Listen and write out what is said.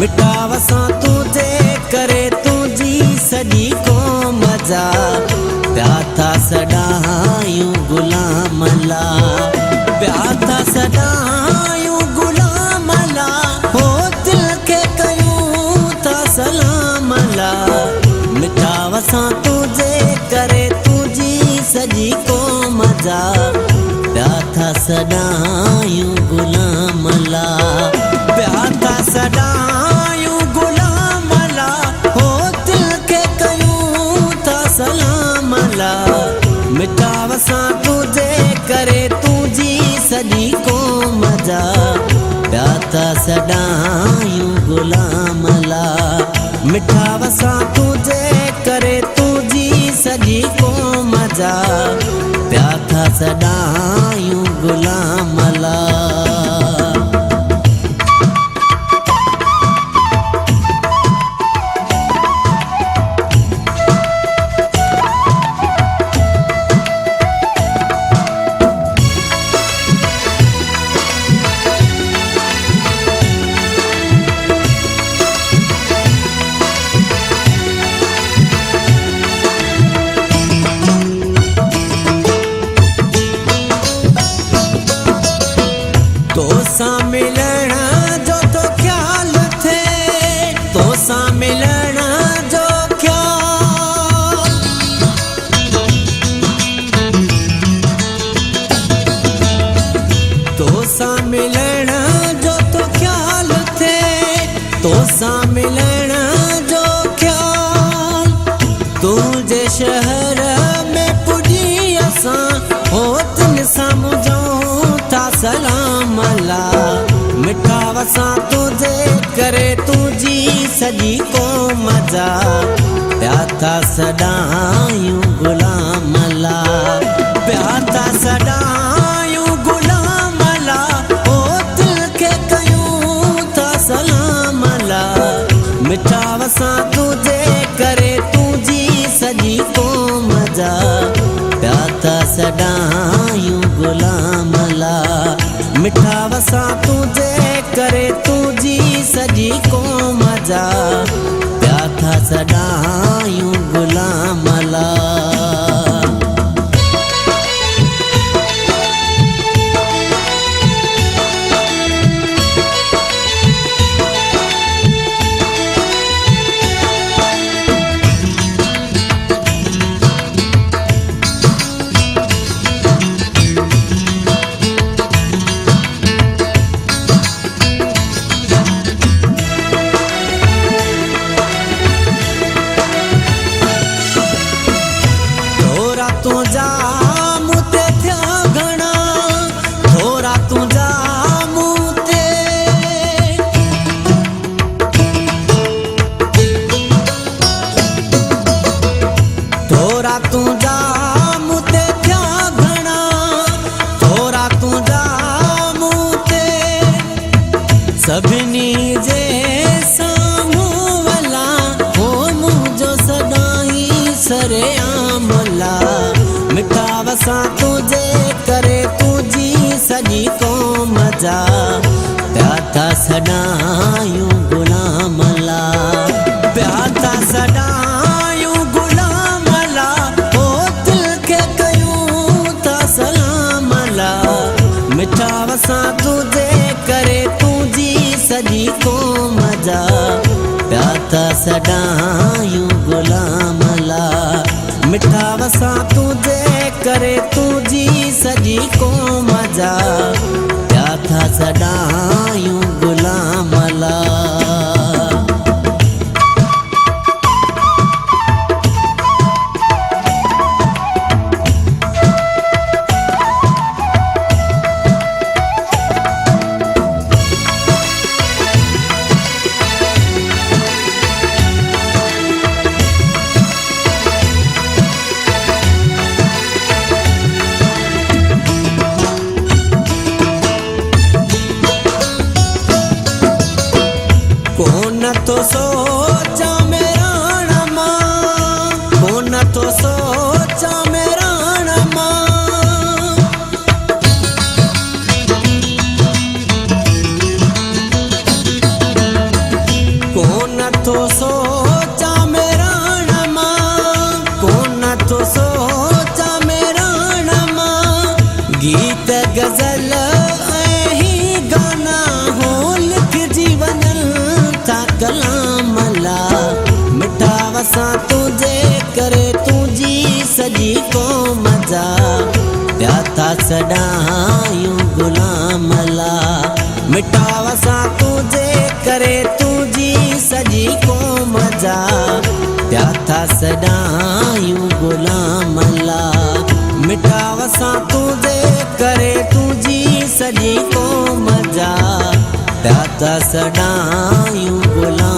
मिटावसां तुझे करे तुझी सॼी क़ौम जा प्या था सॾायूं गुलाम ला प्या था सॾायूं गुलाम ला हो दिल खे कयूं था सलाम ला मिटावसां तुझे करे तुझी सॼी क़ौम जा प्या था सॾायूं गुलाम ला प्या था सॾायूं गुलाम ला हो दिल खे कयूं था सलाम ला मिटावसां तुझे करे तुझी सॼी क़ौम जा प्या था सॾायूं गुलाम ला मिठावसां तुझे करे तुझी सॼी क़ौम जा प्या था सॾायूं गुलाम ला तोसां मिलण जो तो ख्याल थे तोसां मिलण जो ख्याल तोसां मिलण जो तो ख्याल थे तोसां मिलण जो ख्याल तुझे शहर में पुॼी असां होतन सामुझूं था सलाम ला मिठावसां तुझे करे तुझी सॼी क़ौम जा प्या था सॾायूं गुलाम ला प्या था सॾायूं गुलाम ला हो दिल खे कयूं था सलाम ला मिठावसां तुझे करे तुझी सॼी क़ौम जा प्या था सॾायूं गुलाम ला मिठावसां तुझे करे तुझी सॼी क़ौम जा प्या था सॾायूं गुलाम ला तुझा मूं ते थिया घणा थोरा तुझा मूं ते थोरा तुझा मूं ते थिया घणा थोरा तुझा मूं ते सभिनी जे साम्हूं वला हो मुंहिंजो सदाई सरेआम ला मिठावसां तुझे करे तुझी सॼी क़ौम जा प्या था सॾायूं गुलाम ला प्या था सॾायूं गुलाम ला हो दिल खे कयूं था सलाम ला मिठावसां तुझे करे तुझी सॼी क़ौम जा प्या था सॾायूं गुलाम ला मिठावसां तुझे करे तुझी सॼी क़ौम जा प्या था सॾायूं गुलाम ला तो सोचा मेरा नमा कोन तो सोचा मेरा नमा सॾायूं गुलाम ला मिटावसां तुझे करे तुझी सॼी क़ौम जा ॿिया था सॾायूं गुलाम ला मिटावसां तुझे करे तुझी सॼी क़ौम जा ॿिया था सॾायूं गुलाम